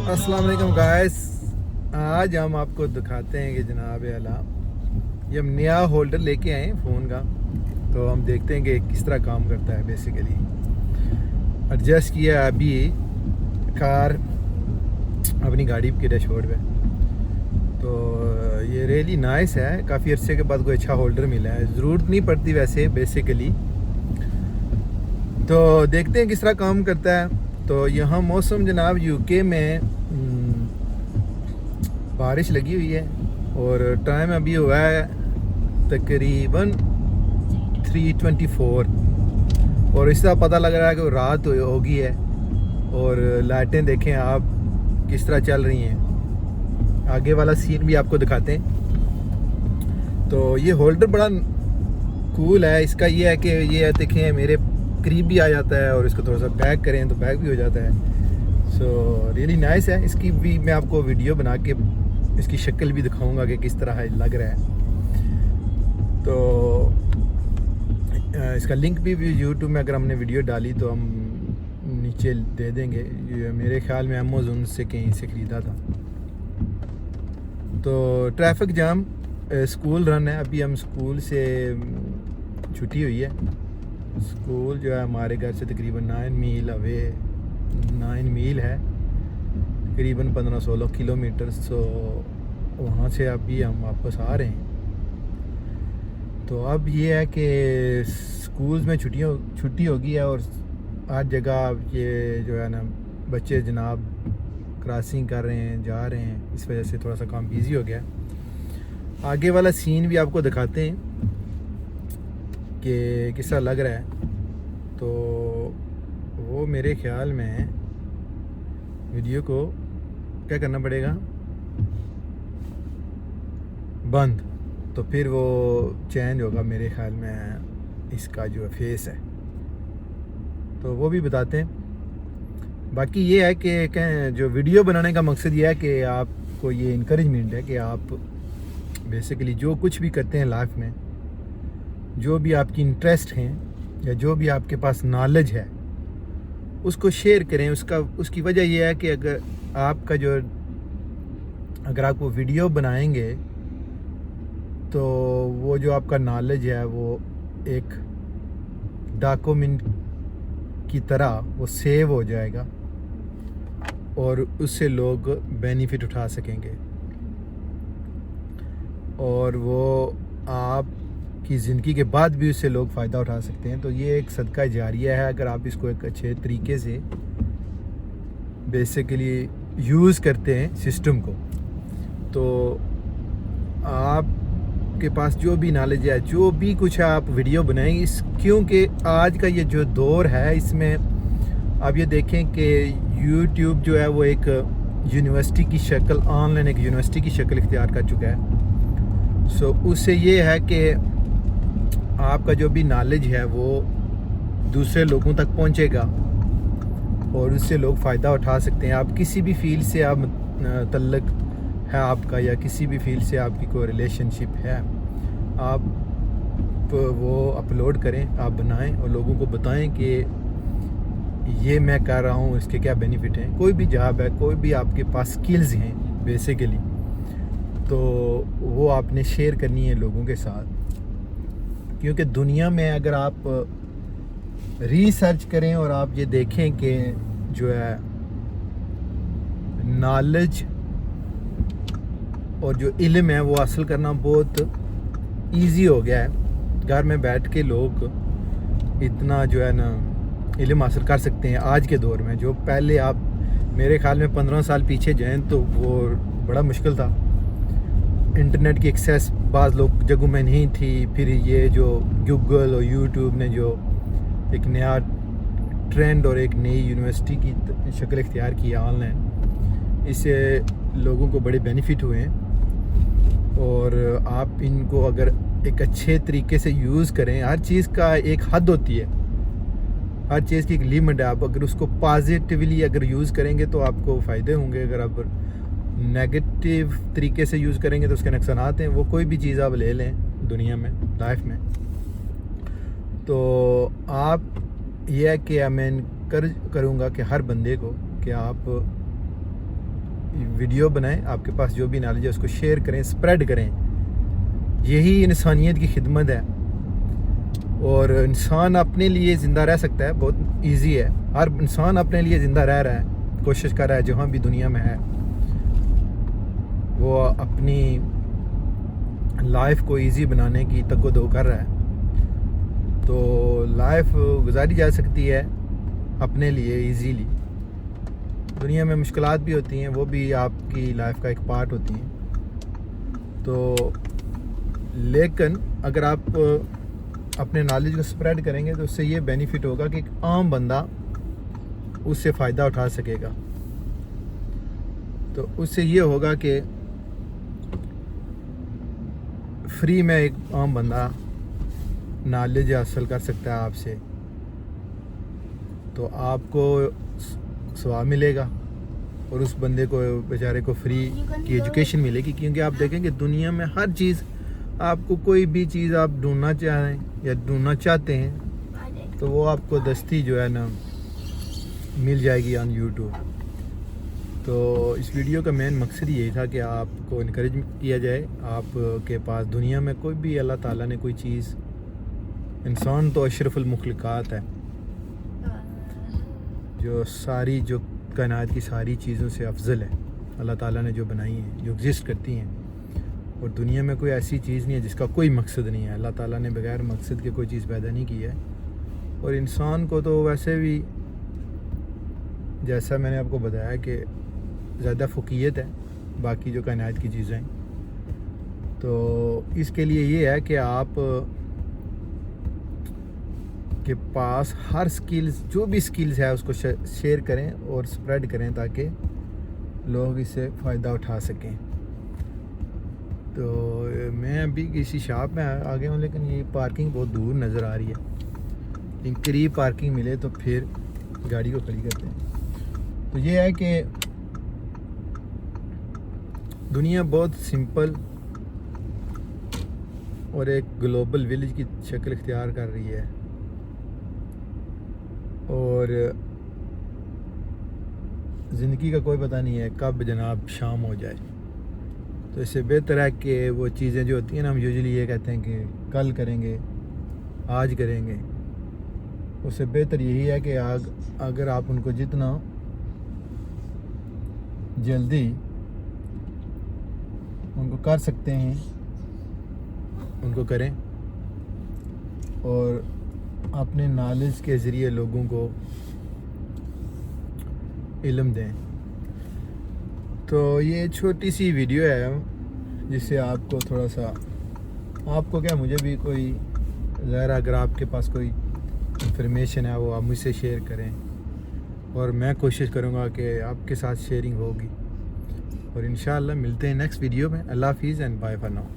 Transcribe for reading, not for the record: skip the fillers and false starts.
अस्सलाम वालेकुम गाइस। आज हम आपको दिखाते हैं कि जनाब आला ये हम नया होल्डर लेके आए हैं फ़ोन का। तो हम देखते हैं कि किस तरह काम करता है। बेसिकली एडजस्ट किया अभी कार अपनी गाड़ी के डैशबोर्ड पे। तो ये रियली नाइस है, काफ़ी अरसे के बाद कोई अच्छा होल्डर मिला है। ज़रूरत नहीं पड़ती वैसे बेसिकली। तो देखते हैं किस तरह काम करता है। तो यहाँ मौसम जनाब यूके में बारिश लगी हुई है और टाइम अभी हुआ है तकरीबन 3:24 और इससे पता लग रहा है कि रात हो गई है। और लाइटें देखें आप किस तरह चल रही हैं। आगे वाला सीन भी आपको दिखाते हैं। तो ये होल्डर बड़ा कूल है। इसका ये है कि ये देखें मेरे करीब भी आ जाता है और इसको थोड़ा सा बैक करें तो बैक भी हो जाता है। सो रियली नाइस है। इसकी भी मैं आपको वीडियो बना के इसकी शक्ल भी दिखाऊंगा कि किस तरह लग रहा है। तो इसका लिंक भी यूट्यूब में अगर हमने वीडियो डाली तो हम नीचे दे देंगे। ये मेरे ख्याल में अमेज़न से कहीं से ख़रीदा था। तो ट्रैफिक जाम स्कूल रन है। अभी हम स्कूल से छुट्टी हुई है। स्कूल जो है हमारे घर से तकरीबन 9 मील अवे 9 मील है, तकरीबन 15-16 किलोमीटर। सो वहाँ से अभी हम वापस आ रहे हैं। तो अब ये है कि स्कूल में छुट्टी हो गई है और हर जगह ये जो है ना बच्चे जनाब क्रॉसिंग कर रहे हैं, जा रहे हैं। इस वजह से थोड़ा सा काम बिजी हो गया। आगे वाला सीन भी आपको दिखाते हैं कि किस तरह लग रहा है। तो वो मेरे ख्याल में वीडियो को क्या करना पड़ेगा, बंद, तो फिर वो चेंज होगा मेरे ख्याल में इसका जो फेस है। तो वो भी बताते हैं। बाकी ये है कि जो वीडियो बनाने का मकसद ये है कि आपको ये इनकरेजमेंट है कि आप बेसिकली जो कुछ भी करते हैं लाइफ में, जो भी आपकी इंटरेस्ट हैं या जो भी आपके पास नॉलेज है उसको शेयर करें। उसकी वजह यह है कि अगर आप वो वीडियो बनाएंगे तो वो जो आपका नॉलेज है वो एक डॉक्यूमेंट की तरह वो सेव हो जाएगा और उससे लोग बेनिफिट उठा सकेंगे और वो आपकी ज़िंदगी के बाद भी उससे लोग फ़ायदा उठा सकते हैं। तो ये एक सदका जारिया है अगर आप इसको एक अच्छे तरीके से बेसिकली यूज़ करते हैं सिस्टम को। तो आपके पास जो भी नॉलेज है, जो भी कुछ है, आप वीडियो बनाएंगे। क्योंकि आज का ये जो दौर है इसमें आप ये देखें कि यूट्यूब जो है वो एक यूनिवर्सिटी की शक्ल, ऑनलाइन एक यूनिवर्सिटी की शक्ल इख्तियार कर चुका है। सो उससे ये है कि आपका जो भी नॉलेज है वो दूसरे लोगों तक पहुंचेगा और उससे लोग फ़ायदा उठा सकते हैं। आप किसी भी फील्ड से आप तल्लुक़ है आपका या किसी भी फील्ड से आपकी कोई रिलेशनशिप है, आप वो अपलोड करें, आप बनाएं और लोगों को बताएं कि ये मैं कर रहा हूँ, इसके क्या बेनिफिट हैं। कोई भी जॉब है, कोई भी आपके पास स्किल्स हैं बेसिकली, तो वो आपने शेयर करनी है लोगों के साथ। क्योंकि दुनिया में अगर आप रिसर्च करें और आप ये देखें कि जो है नॉलेज और जो इल्म है वो हासिल करना बहुत इजी हो गया है। घर में बैठ के लोग इतना जो है ना इल्म हासिल कर सकते हैं आज के दौर में। जो पहले आप मेरे ख्याल में 15 साल पीछे जाएं तो वो बड़ा मुश्किल था। इंटरनेट की एक्सेस बाज़ लोग जगहों में नहीं थी। फिर ये जो गूगल और यूट्यूब ने जो एक नया ट्रेंड और एक नई यूनिवर्सिटी की शक्ल इख्तियार की है ऑनलाइन, इससे लोगों को बड़े बेनिफिट हुए हैं। और आप इनको अगर एक अच्छे तरीके से यूज़ करें, हर चीज़ का एक हद होती है, हर चीज़ की एक लिमिट है। आप अगर उसको पॉजिटिवली अगर यूज़ करेंगे तो आपको फ़ायदे होंगे। अगर आप नेगेटिव तरीके से यूज़ करेंगे तो उसके नुकसानात हैं। वो कोई भी चीज़ आप ले लें दुनिया में, लाइफ में, तो आप ये है कि मैं इनकरेज करूँगा कि हर बंदे को कि आप ویڈیو بنائیں, آپ کے پاس جو بھی نالج ہے اس کو شیئر کریں, اسپریڈ کریں. یہی انسانیت کی خدمت ہے. اور انسان اپنے لیے زندہ رہ سکتا ہے, بہت ایزی ہے. ہر انسان اپنے لیے زندہ رہ رہا ہے, کوشش کر رہا ہے جہاں بھی دنیا میں ہے وہ اپنی لائف کو ایزی بنانے کی تگ و دو کر رہا ہے. تو لائف گزاری جا سکتی ہے اپنے لیے ایزیلی. دنیا میں مشکلات بھی ہوتی ہیں, وہ بھی آپ کی لائف کا ایک پارٹ ہوتی ہیں. تو لیکن اگر آپ اپنے نالج کو سپریڈ کریں گے تو اس سے یہ بینیفٹ ہوگا کہ ایک عام بندہ اس سے فائدہ اٹھا سکے گا. تو اس سے یہ ہوگا کہ فری میں ایک عام بندہ نالج حاصل کر سکتا ہے آپ سے. تو آپ کو ثواب ملے گا اور اس بندے کو بیچارے کو فری کی ایجوکیشن ملے گی. کیونکہ آپ دیکھیں کہ دنیا میں ہر چیز, آپ کو کوئی بھی چیز آپ ڈھونڈنا چاہیں یا ڈھونڈنا چاہتے ہیں تو وہ آپ کو دستی جو ہے نا مل جائے گی آن یوٹیوب. تو اس ویڈیو کا مین مقصد یہی تھا کہ آپ کو انکریج کیا جائے. آپ کے پاس دنیا میں کوئی بھی اللہ تعالیٰ نے کوئی چیز, انسان تو اشرف المخلوقات ہے, جو ساری جو کائنات کی ساری چیزوں سے افضل ہے. اللہ تعالیٰ نے جو بنائی ہیں, جو ایگزسٹ کرتی ہیں, اور دنیا میں کوئی ایسی چیز نہیں ہے جس کا کوئی مقصد نہیں ہے. اللہ تعالیٰ نے بغیر مقصد کے کوئی چیز پیدا نہیں کی ہے. اور انسان کو تو ویسے بھی جیسا میں نے آپ کو بتایا کہ زیادہ فوقیت ہے باقی جو کائنات کی چیزیں ہیں. تو اس کے لیے یہ ہے کہ آپ کے پاس ہر سکلز, جو بھی سکلز ہے اس کو شیئر کریں اور سپریڈ کریں تاکہ لوگ اس سے فائدہ اٹھا سکیں. تو میں ابھی کسی شاپ میں آ گیا ہوں, لیکن یہ پارکنگ بہت دور نظر آ رہی ہے. قریب پارکنگ ملے تو پھر گاڑی کو کھڑی کرتے ہیں. تو یہ ہے کہ دنیا بہت سمپل اور ایک گلوبل ولیج کی شکل اختیار کر رہی ہے, اور زندگی کا کوئی پتہ نہیں ہے کب جناب شام ہو جائے. تو اس سے بہتر ہے کہ وہ چیزیں جو ہوتی ہیں نا, ہم یوزلی یہ کہتے ہیں کہ کل کریں گے, آج کریں گے, اس سے بہتر یہی ہے کہ اگر آپ ان کو جتنا جلدی ان کو کر سکتے ہیں ان کو کریں, اور اپنے نالج کے ذریعے لوگوں کو علم دیں. تو یہ چھوٹی سی ویڈیو ہے جس سے آپ کو تھوڑا سا, آپ کو کیا مجھے بھی کوئی ظاہر, اگر آپ کے پاس کوئی انفارمیشن ہے وہ آپ مجھ سے شیئر کریں, اور میں کوشش کروں گا کہ آپ کے ساتھ شیئرنگ ہوگی. اور انشاءاللہ ملتے ہیں نیکسٹ ویڈیو میں. اللہ حافظ اینڈ بائے فار ناؤ.